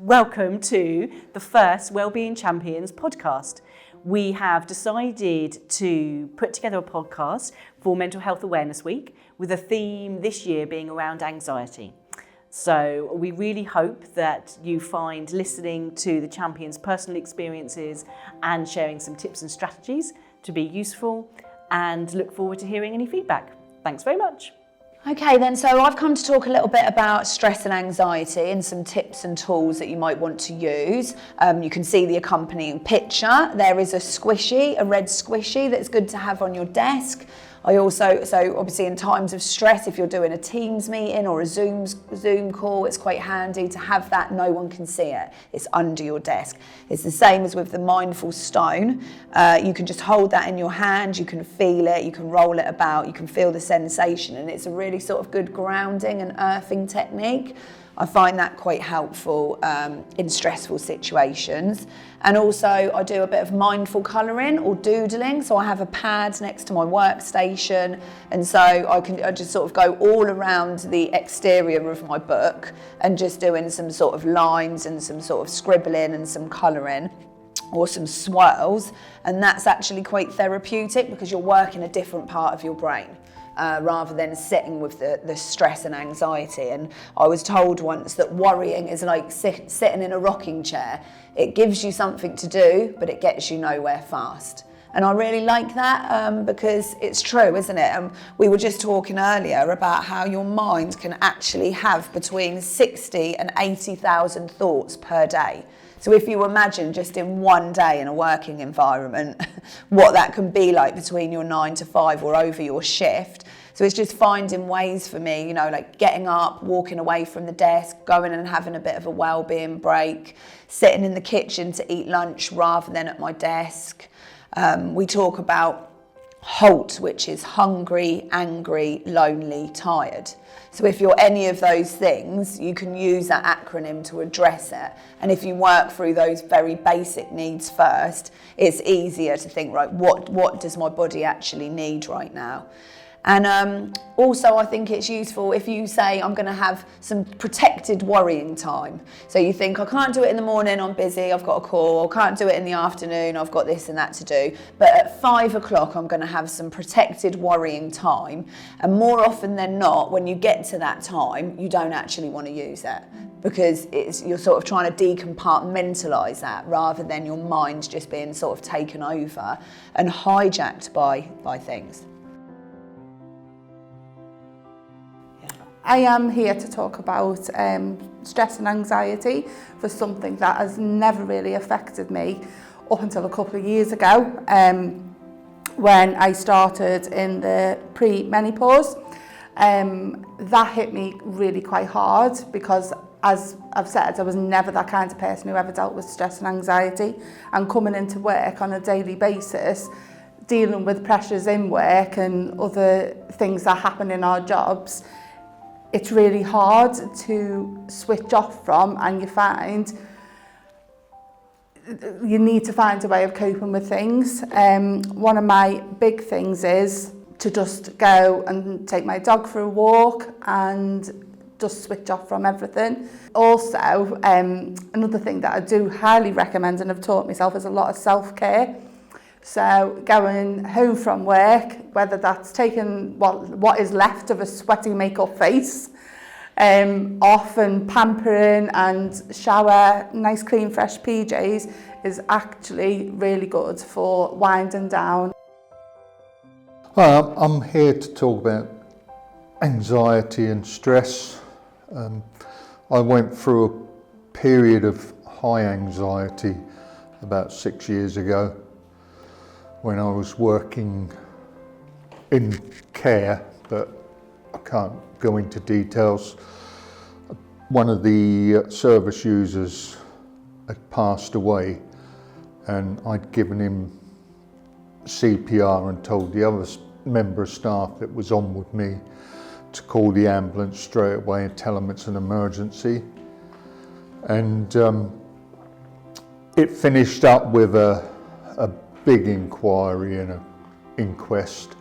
Welcome to the first Wellbeing Champions podcast. We have decided to put together a podcast for Mental Health Awareness Week with a theme this year being around anxiety. So we really hope that you find listening to the champions' personal experiences and sharing some tips and strategies to be useful, and look forward to hearing any feedback. Thanks very much. Okay then, so I've come to talk a little bit about stress and anxiety and some tips and tools that you might want to use. You can see the accompanying picture. There is a red squishy that's good to have on your desk. So obviously in times of stress, if you're doing a Teams meeting or a Zoom call, it's quite handy to have that. No one can see it. It's under your desk. It's the same as with the mindful stone. You can just hold that in your hand, you can feel it, you can roll it about, you can feel the sensation, and it's a really sort of good grounding and earthing technique. I find that quite helpful in stressful situations. And also I do a bit of mindful colouring or doodling. So I have a pad next to my workstation, and so I just sort of go all around the exterior of my book and just doing some sort of lines and some sort of scribbling and some colouring or some swirls. And that's actually quite therapeutic because you're working a different part of your brain. Rather than sitting with the stress and anxiety. And I was told once that worrying is like sitting in a rocking chair. It gives you something to do, but it gets you nowhere fast. And I really like that because it's true, isn't it? We were just talking earlier about how your mind can actually have between 60 and 80,000 thoughts per day. So if you imagine just in one day in a working environment, what that can be like between your 9 to 5 or over your shift. So it's just finding ways for me, like getting up, walking away from the desk, going and having a bit of a well-being break, sitting in the kitchen to eat lunch rather than at my desk. We talk about HALT, which is hungry, angry, lonely, tired. So if you're any of those things, you can use that acronym to address it. And if you work through those very basic needs first, it's easier to think, right, what does my body actually need right now? And also I think it's useful if you say, I'm going to have some protected worrying time. So you think, I can't do it in the morning, I'm busy, I've got a call, I can't do it in the afternoon, I've got this and that to do. But at 5 o'clock, I'm going to have some protected worrying time. And more often than not, when you get to that time, you don't actually want to use it because you're sort of trying to decompartmentalise that rather than your mind just being sort of taken over and hijacked by things. I am here to talk about stress and anxiety for something that has never really affected me up until a couple of years ago when I started in the pre-menopause. That hit me really quite hard because, as I've said, I was never that kind of person who ever dealt with stress and anxiety, and coming into work on a daily basis, dealing with pressures in work and other things that happen in our jobs, it's really hard to switch off from, and you need to find a way of coping with things. One of my big things is to just go and take my dog for a walk and just switch off from everything. Also, another thing that I do highly recommend and have taught myself is a lot of self-care. So going home from work, whether that's taking what is left of a sweaty makeup face off and pampering and shower, nice clean fresh PJs is actually really good for winding down. Well, I'm here to talk about anxiety and stress. I went through a period of high anxiety about 6 years ago, when I was working in care, but I can't go into details. One of the service users had passed away, and I'd given him CPR and told the other member of staff that was on with me to call the ambulance straight away and tell them it's an emergency. And it finished up with a big inquiry and an inquest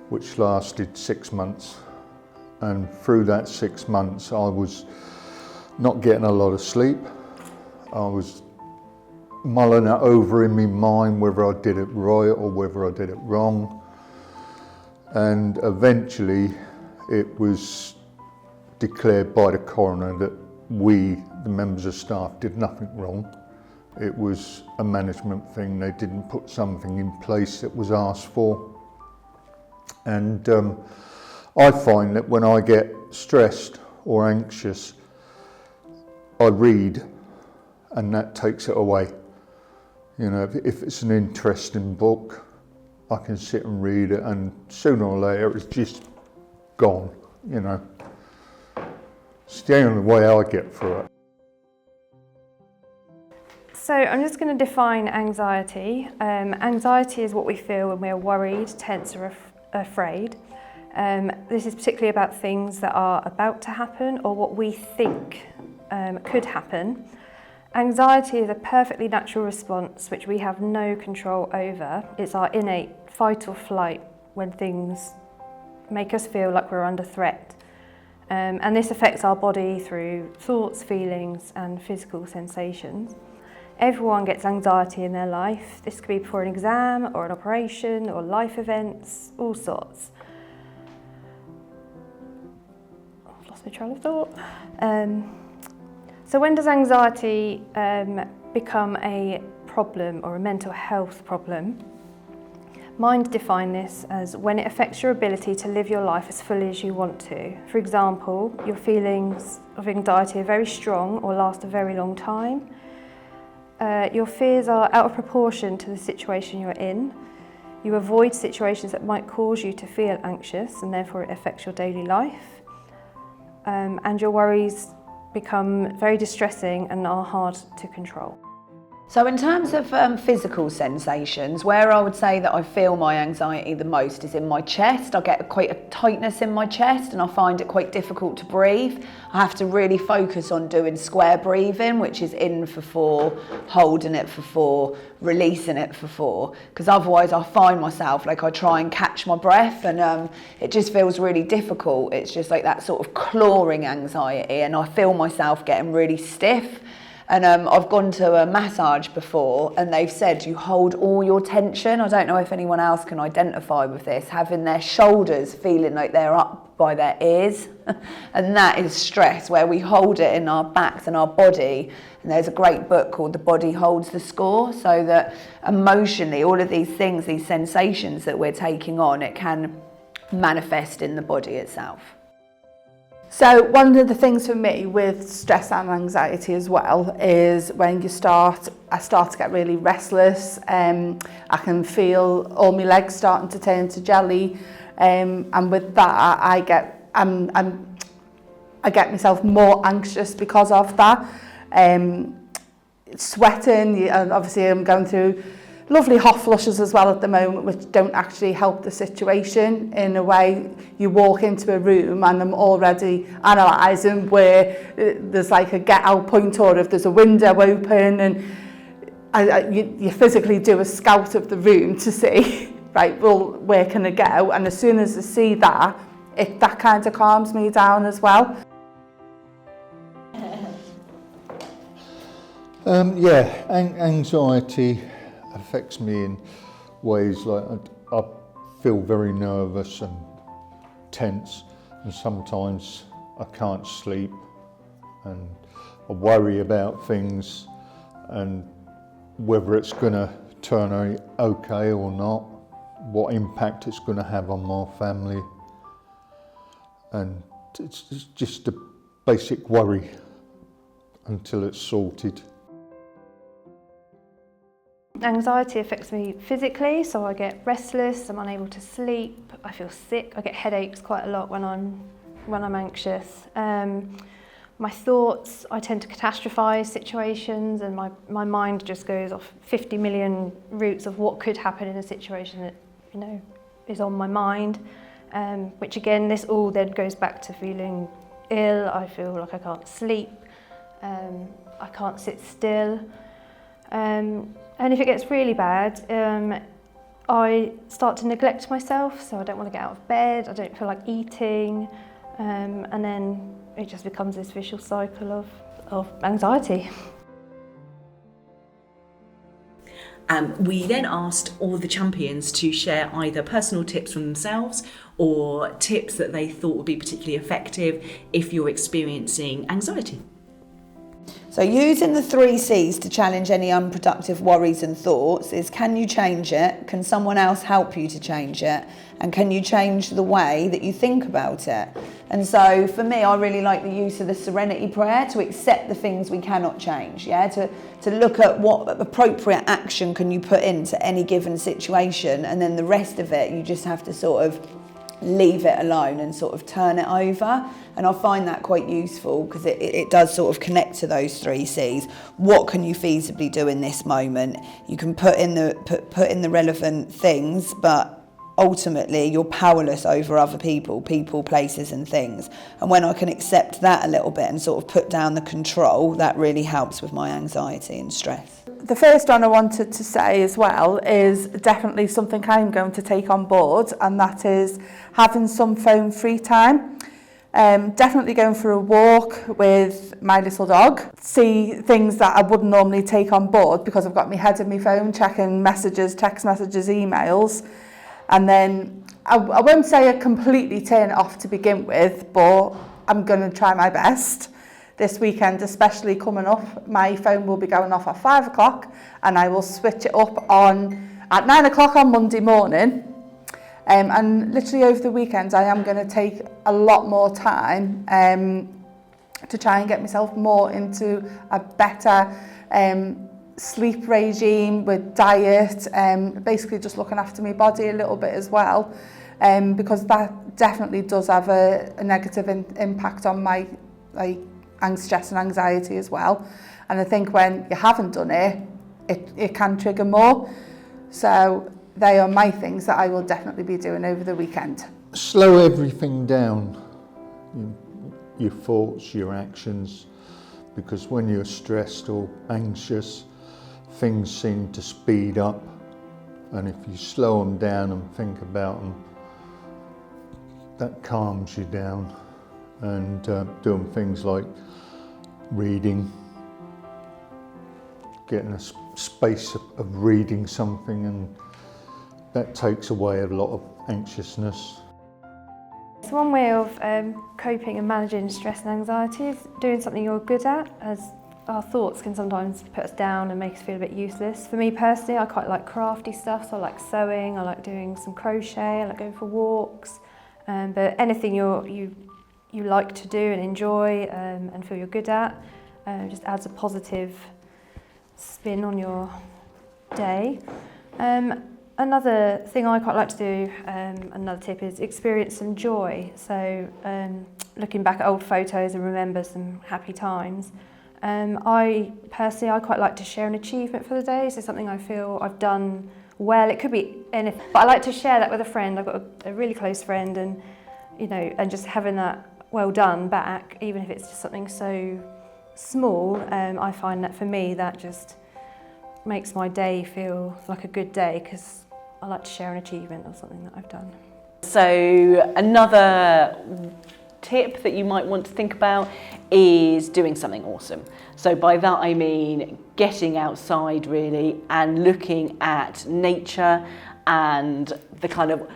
which lasted 6 months, and through that 6 months I was not getting a lot of sleep. I was mulling it over in my mind whether I did it right or whether I did it wrong. And eventually it was declared by the coroner that we, the members of staff, did nothing wrong. It was a management thing. They didn't put something in place that was asked for. And I find that when I get stressed or anxious, I read, and that takes it away. You know, if it's an interesting book, I can sit and read it, and sooner or later it's just gone, you know. It's the only way I get through it. So I'm just going to define anxiety. Anxiety is what we feel when we're worried, tense or afraid. This is particularly about things that are about to happen or what we think could happen. Anxiety is a perfectly natural response which we have no control over. It's our innate fight or flight when things make us feel like we're under threat. And this affects our body through thoughts, feelings and physical sensations. Everyone gets anxiety in their life. This could be before an exam or an operation or life events, all sorts. I've lost my train of thought. So when does anxiety become a problem or a mental health problem? Mind define this as when it affects your ability to live your life as fully as you want to. For example, your feelings of anxiety are very strong or last a very long time. Your fears are out of proportion to the situation you're in. You avoid situations that might cause you to feel anxious and therefore it affects your daily life. And your worries become very distressing and are hard to control. So in terms of physical sensations, where I would say that I feel my anxiety the most is in my chest. I get quite a tightness in my chest and I find it quite difficult to breathe. I have to really focus on doing square breathing, which is in for 4, holding it for 4, releasing it for 4, because otherwise I find myself like I try and catch my breath and it just feels really difficult. It's just like that sort of clawing anxiety and I feel myself getting really stiff. And I've gone to a massage before and they've said you hold all your tension. I don't know if anyone else can identify with this, having their shoulders feeling like they're up by their ears. And that is stress, where we hold it in our backs and our body. And there's a great book called The Body Holds the Score, so that emotionally all of these things, these sensations that we're taking on, it can manifest in the body itself. So one of the things for me with stress and anxiety as well is when I start to get really restless. I can feel all my legs starting to turn to jelly, and with that I get myself more anxious because of that. Sweating, and obviously I'm going through lovely hot flushes as well at the moment, which don't actually help the situation. In a way, you walk into a room and I'm already analysing where there's like a get out point or if there's a window open, and you physically do a scout of the room to see, right, well, where can I go? And as soon as I see that, that kind of calms me down as well. Anxiety affects me in ways like I feel very nervous and tense, and sometimes I can't sleep and I worry about things and whether it's going to turn out okay or not, what impact it's going to have on my family, and it's just a basic worry until it's sorted. Anxiety affects me physically, so I get restless, I'm unable to sleep, I feel sick, I get headaches quite a lot when I'm anxious. My thoughts, I tend to catastrophize situations, and my mind just goes off 50 million routes of what could happen in a situation that, you know, is on my mind. Which again, this all then goes back to feeling ill. I feel like I can't sleep, I can't sit still. And if it gets really bad, I start to neglect myself, so I don't want to get out of bed, I don't feel like eating, and then it just becomes this vicious cycle of anxiety. We then asked all the champions to share either personal tips from themselves or tips that they thought would be particularly effective if you're experiencing anxiety. So using the 3 C's to challenge any unproductive worries and thoughts is, can you change it? Can someone else help you to change it? And can you change the way that you think about it? And so for me, I really like the use of the serenity prayer to accept the things we cannot change, to look at what appropriate action can you put into any given situation, and then the rest of it, you just have to sort of leave it alone and sort of turn it over. And I find that quite useful because it does sort of connect to those 3 C's. What can you feasibly do in this moment? You can put in the relevant things, but ultimately you're powerless over other people, places and things. And when I can accept that a little bit and sort of put down the control, that really helps with my anxiety and stress. The first one I wanted to say as well is definitely something I'm going to take on board, and that is having some phone free time. Definitely going for a walk with my little dog. See things that I wouldn't normally take on board because I've got my head in my phone, checking messages, text messages, emails. And then I won't say I completely turn it off to begin with, but I'm going to try my best. This weekend, especially coming up, my phone will be going off at 5 o'clock and I will switch it up on at 9 o'clock on Monday morning. And literally over the weekends, I am going to take a lot more time to try and get myself more into a better sleep regime with diet, basically just looking after my body a little bit as well, because that definitely does have a negative impact on my stress and anxiety as well. And I think when you haven't done it can trigger more. So they are my things that I will definitely be doing over the weekend. Slow everything down, your thoughts, your actions, because when you're stressed or anxious, things seem to speed up, and if you slow them down and think about them, that calms you down. And doing things like reading, getting a space of reading something, and that takes away a lot of anxiousness. It's one way of coping and managing stress and anxiety is doing something you're good at, as our thoughts can sometimes put us down and make us feel a bit useless. For me personally, I quite like crafty stuff, so I like sewing, I like doing some crochet, I like going for walks, but anything you like to do and enjoy and feel you're good at just adds a positive spin on your day. Another thing I quite like to do, another tip, is experience some joy. So looking back at old photos and remember some happy times. I quite like to share an achievement for the day, so something I feel I've done well. It could be anything, but I like to share that with a friend. I've got a really close friend, and and just having that well done back, even if it's just something so small, I find that for me that just makes my day feel like a good day, because I like to share an achievement or something that I've done. So another tip that you might want to think about is doing something awesome. So by that I mean getting outside really and looking at nature and the kind of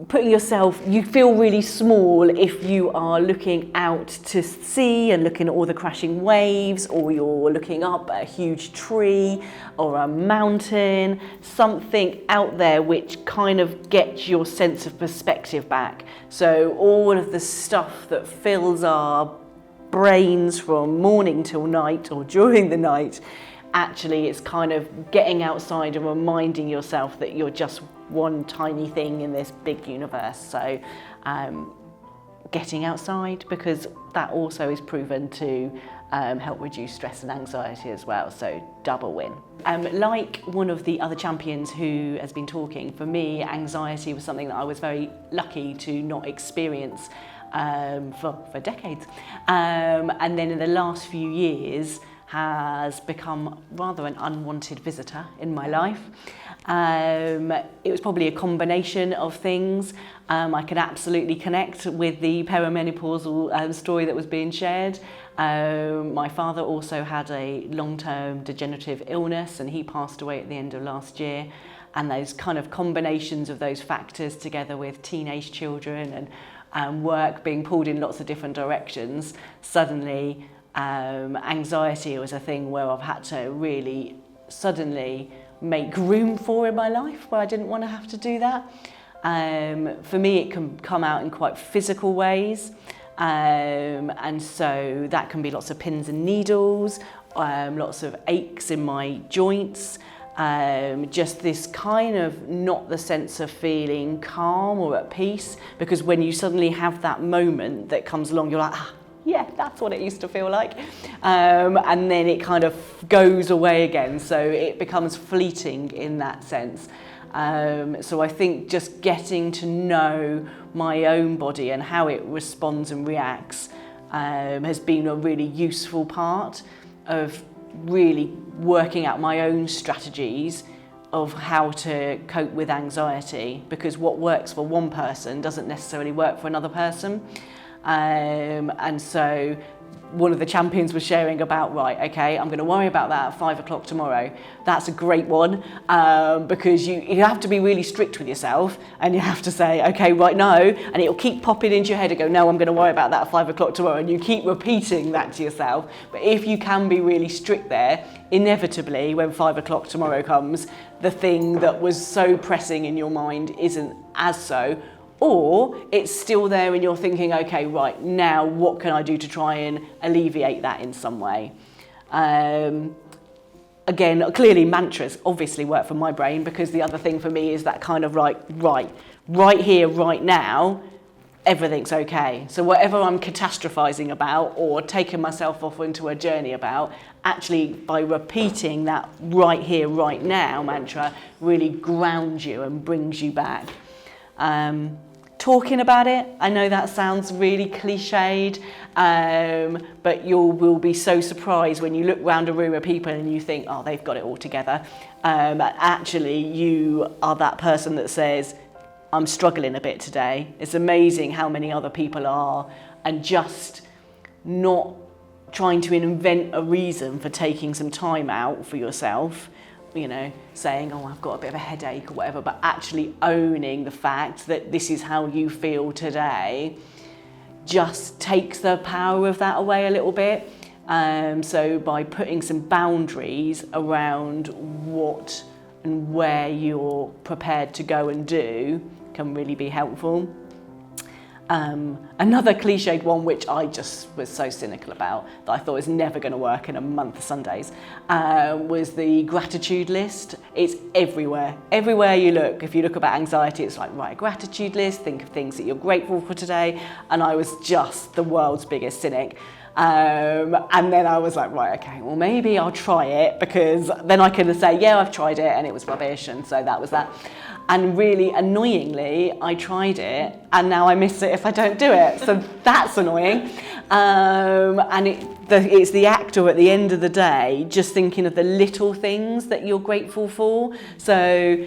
putting yourself, you feel really small if you are looking out to sea and looking at all the crashing waves, or you're looking up at a huge tree or a mountain, something out there which kind of gets your sense of perspective back. So all of the stuff that fills our brains from morning till night or during the night, actually it's kind of getting outside and reminding yourself that you're just one tiny thing in this big universe. So getting outside, because that also is proven to help reduce stress and anxiety as well, so double win. Like one of the other champions who has been talking, for me anxiety was something that I was very lucky to not experience for decades, and then in the last few years has become rather an unwanted visitor in my life. It was probably a combination of things. I could absolutely connect with the perimenopausal story that was being shared. My father also had a long-term degenerative illness and he passed away at the end of last year. And those kind of combinations of those factors together with teenage children and work being pulled in lots of different directions, suddenly anxiety was a thing where I've had to really suddenly make room for in my life where I didn't want to have to do that. For me, it can come out in quite physical ways. And so that can be lots of pins and needles, lots of aches in my joints, just this kind of not the sense of feeling calm or at peace, because when you suddenly have that moment that comes along, you're like, yeah, that's what it used to feel like. And then it kind of goes away again. So it becomes fleeting in that sense. So I think just getting to know my own body and how it responds and reacts has been a really useful part of really working out my own strategies of how to cope with anxiety, because what works for one person doesn't necessarily work for another person. And so one of the champions was sharing about, right, okay, I'm going to worry about that at 5 o'clock tomorrow. That's a great one, because you have to be really strict with yourself and you have to say, okay, right, no, and it'll keep popping into your head and go, no, I'm going to worry about that at 5 o'clock tomorrow, and you keep repeating that to yourself. But if you can be really strict there, inevitably when 5 o'clock tomorrow comes, the thing that was so pressing in your mind isn't as so. Or it's still there and you're thinking, okay, right, now what can I do to try and alleviate that in some way? Again, clearly mantras obviously work for my brain, because the other thing for me is that kind of like, right here, right now, everything's okay. So whatever I'm catastrophizing about or taking myself off into a journey about, actually by repeating that right here, right now mantra really grounds you and brings you back. Talking about it, I know that sounds really cliched, but you will be so surprised when you look around a room of people and you think, oh, they've got it all together. Actually, you are that person that says, I'm struggling a bit today. It's amazing how many other people are, and just not trying to invent a reason for taking some time out for yourself, you know, saying, oh, I've got a bit of a headache or whatever, but actually owning the fact that this is how you feel today just takes the power of that away a little bit. So by putting some boundaries around what and where you're prepared to go and do can really be helpful. Another cliched one, which I just was so cynical about, that I thought was never going to work in a month of Sundays, was the gratitude list. It's everywhere. Everywhere you look, if you look about anxiety, it's like, right, gratitude list, think of things that you're grateful for today. And I was just the world's biggest cynic. And then I was like, right, okay, well, maybe I'll try it, because then I can say, yeah, I've tried it and it was rubbish. And so that was that. And really annoyingly, I tried it and now I miss it if I don't do it. So that's annoying. And it's the actor at the end of the day, just thinking of the little things that you're grateful for. So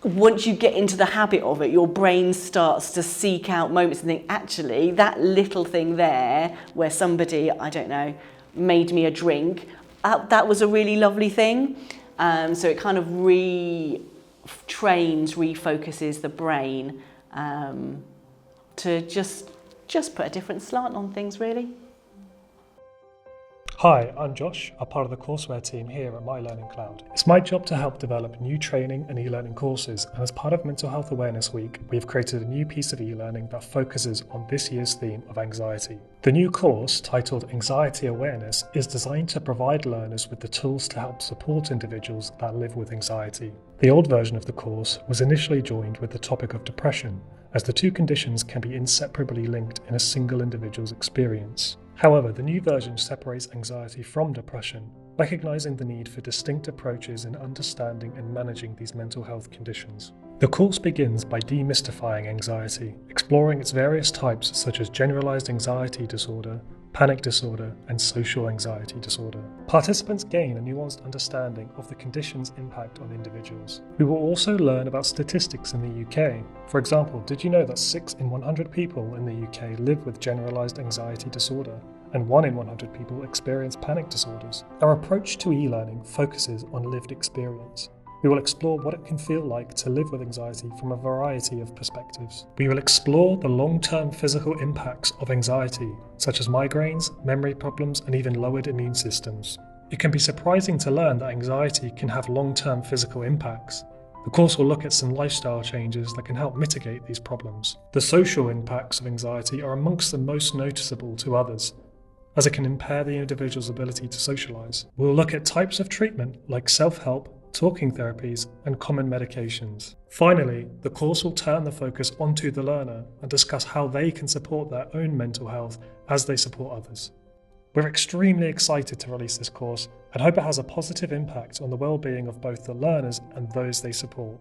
once you get into the habit of it, your brain starts to seek out moments and think, actually, that little thing there where somebody, I don't know, made me a drink, that was a really lovely thing. So it kind of refocuses the brain to just put a different slant on things, really. Hi, I'm Josh, a part of the courseware team here at My Learning Cloud. It's my job to help develop new training and e-learning courses, and as part of Mental Health Awareness Week, we've created a new piece of e-learning that focuses on this year's theme of anxiety. The new course, titled Anxiety Awareness, is designed to provide learners with the tools to help support individuals that live with anxiety. The old version of the course was initially joined with the topic of depression, as the two conditions can be inseparably linked in a single individual's experience. However, the new version separates anxiety from depression, recognizing the need for distinct approaches in understanding and managing these mental health conditions. The course begins by demystifying anxiety, exploring its various types such as generalized anxiety disorder, panic disorder, and social anxiety disorder. Participants gain a nuanced understanding of the condition's impact on individuals. We will also learn about statistics in the UK. For example, did you know that 6 in 100 people in the UK live with generalized anxiety disorder? and 1 in 100 people experience panic disorders. Our approach to e-learning focuses on lived experience. We will explore what it can feel like to live with anxiety from a variety of perspectives. We will explore the long-term physical impacts of anxiety, such as migraines, memory problems, and even lowered immune systems. It can be surprising to learn that anxiety can have long-term physical impacts. The course will look at some lifestyle changes that can help mitigate these problems. The social impacts of anxiety are amongst the most noticeable to others, as it can impair the individual's ability to socialise. We'll look at types of treatment like self-help, talking therapies, and common medications. Finally, the course will turn the focus onto the learner and discuss how they can support their own mental health as they support others. We're extremely excited to release this course and hope it has a positive impact on the well-being of both the learners and those they support.